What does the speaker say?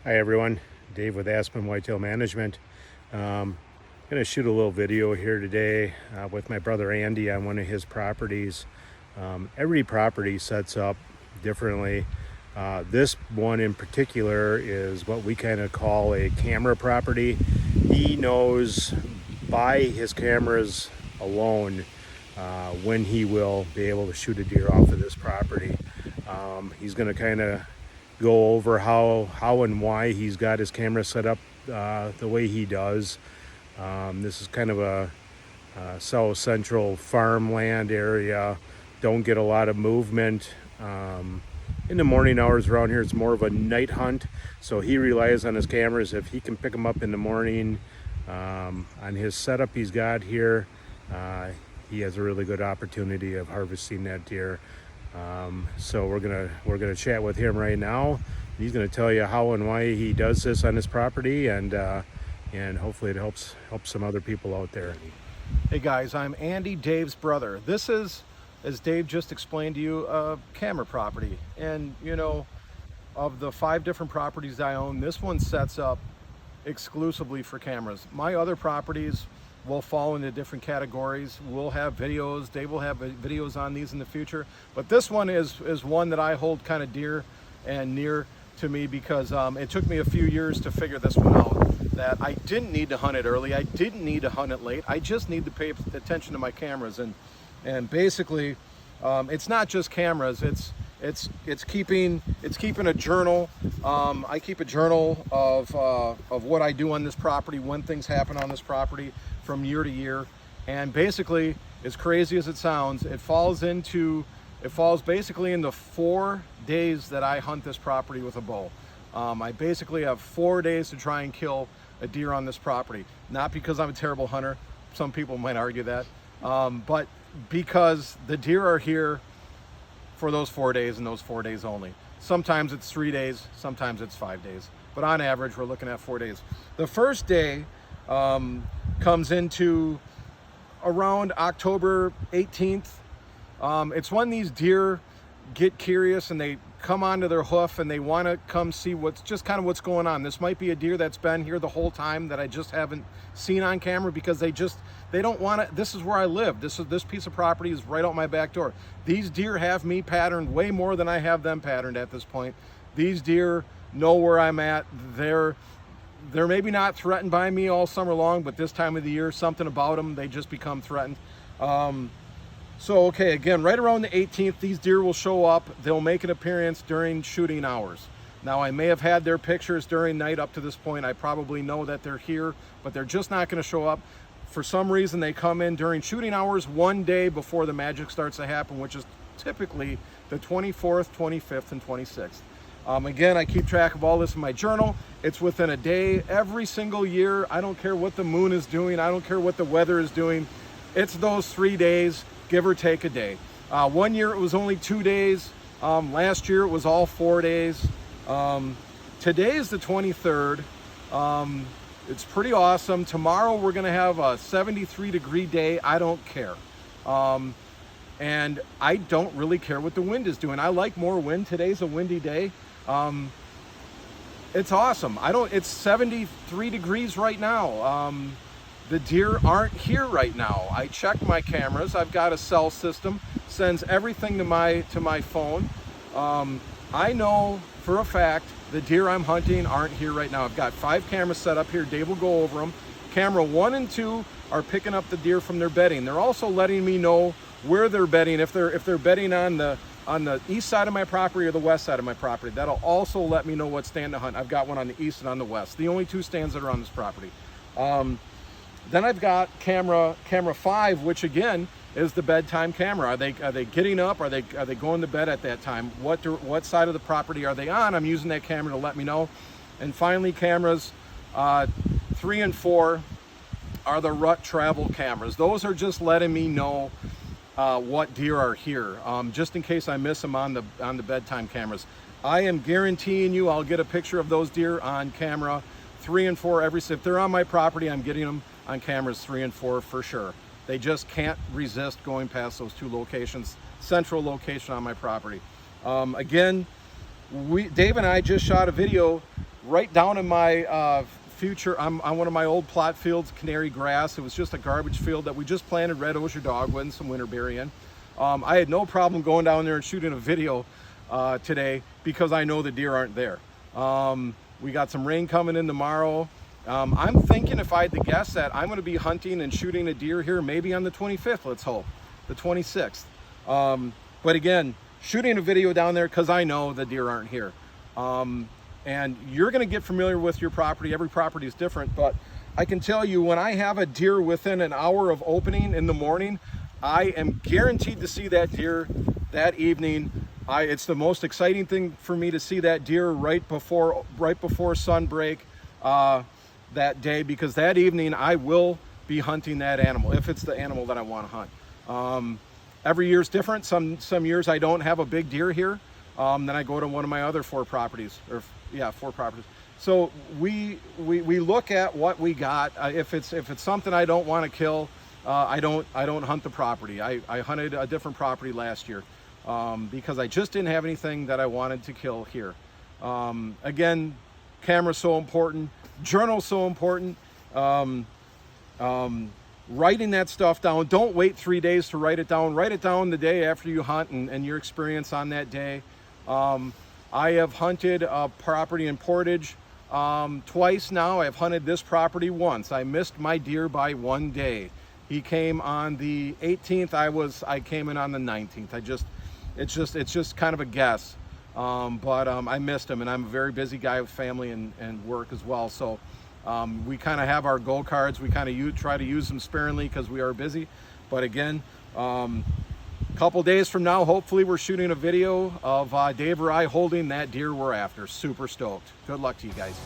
Hi everyone, Dave with Aspen Whitetail Management. Going to shoot a little video here today with my brother Andy on one of his properties. Every property sets up differently. This one in particular is what we kind of call a camera property. He knows by his cameras alone when he will be able to shoot a deer off of this property. He's going to kind of go over how and why he's got his camera set up the way he does. This is kind of a south central farmland area. Don't get a lot of movement in the morning hours around here. It's more of a night hunt, so he relies on his cameras. If he can pick them up in the morning on his setup he's got here, he has a really good opportunity of harvesting that deer. So we're gonna chat with him right now. He's gonna tell you how and why he does this on his property, and hopefully it helps some other people out there. Hey guys, I'm Andy, Dave's brother. This is, as Dave just explained to you, a camera property. And you know, of the 5 different properties I own, this one sets up exclusively for cameras. My other properties will fall into different categories. We'll have videos, Dave will have videos on these in the future, but this one is one that I hold kind of dear and near to me because it took me a few years to figure this one out, that I didn't need to hunt it early, I didn't need to hunt it late, I just need to pay attention to my cameras. And basically it's not just cameras, it's keeping a journal. I keep a journal of what I do on this property, when things happen on this property from year to year. And basically, as crazy as it sounds, it falls basically into 4 days that I hunt this property with a bow. I basically have 4 days to try and kill a deer on this property. Not because I'm a terrible hunter, some people might argue that, but because the deer are here for those 4 days and those 4 days only. Sometimes it's 3 days, sometimes it's 5 days, but on average we're looking at 4 days. The first day comes into around October 18th. It's when these deer get curious and they come onto their hoof and they want to come see what's going on. This might be a deer that's been here the whole time that I just haven't seen on camera because they don't want to. This is where I live. This piece of property is right out my back door. These deer have me patterned way more than I have them patterned at this point. These deer know where I'm at. They're maybe not threatened by me all summer long, but this time of the year, something about them, they just become threatened. So, okay, again, right around the 18th, these deer will show up. They'll make an appearance during shooting hours. Now, I may have had their pictures during night up to this point. I probably know that they're here, but they're just not going to show up. For some reason, they come in during shooting hours 1 day before the magic starts to happen, which is typically the 24th, 25th, and 26th. Again, I keep track of all this in my journal. It's within a day every single year. I don't care what the moon is doing. I don't care what the weather is doing. It's those 3 days, give or take a day. 1 year it was only 2 days. Last year it was all 4 days. Today is the 23rd. It's pretty awesome. Tomorrow we're gonna have a 73-degree day. I don't care. And I don't really care what the wind is doing. I like more wind. Today's a windy day. It's awesome. It's 73 degrees right now. The deer aren't here right now. I checked my cameras. I've got a cell system, sends everything to my phone. I know for a fact the deer I'm hunting aren't here right now. I've got 5 cameras set up here. Dave will go over them. Camera 1 and 2 are picking up the deer from their bedding. They're also letting me know where they're bedding. If they're bedding on the east side of my property or the west side of my property, that'll also let me know what stand to hunt. I've got one on the east and on the west, the only 2 stands that are on this property. Then I've got camera 5, which again is the bedtime camera. Are they getting up? Are they going to bed at that time? What side of the property are they on? I'm using that camera to let me know. And finally, cameras 3 and 4 are the rut travel cameras. Those are just letting me know what deer are here, just in case I miss them on the bedtime cameras. I am guaranteeing you I'll get a picture of those deer on camera 3 and 4 if they're on my property. I'm getting them on cameras 3 and 4 for sure. They just can't resist going past those 2 locations, central location on my property. Again, Dave and I just shot a video right down in my future, I'm on one of my old plot fields, canary grass. It was just a garbage field that we just planted red osier dogwood and some winterberry in. I had no problem going down there and shooting a video today because I know the deer aren't there. We got some rain coming in tomorrow. I'm thinking, if I had to guess, that I'm going to be hunting and shooting a deer here maybe on the 25th, let's hope, the 26th. But again, shooting a video down there because I know the deer aren't here. And you're going to get familiar with your property. Every property is different, but I can tell you, when I have a deer within an hour of opening in the morning, I am guaranteed to see that deer that evening. It's the most exciting thing for me to see that deer right before sunbreak that day, because that evening I will be hunting that animal if it's the animal that I want to hunt. Every year's different. Some years I don't have a big deer here. Then I go to one of my other 4 properties, or yeah, 4 properties. So we look at what we got. If it's something I don't want to kill, I don't hunt the property. I hunted a different property last year because I just didn't have anything that I wanted to kill here. Again, camera's so important, journal's so important. Writing that stuff down. Don't wait 3 days to write it down. Write it down the day after you hunt and your experience on that day. I have hunted a property in Portage twice now. I've hunted this property once. I missed my deer by 1 day. He came on the 18th. I came in on the 19th. It's just kind of a guess. But I missed him, and I'm a very busy guy with family and work as well. So we kind of have our go cards. We kind of try to use them sparingly because we are busy. But again, couple days from now, hopefully we're shooting a video of Dave or I holding that deer we're after. Super stoked. Good luck to you guys.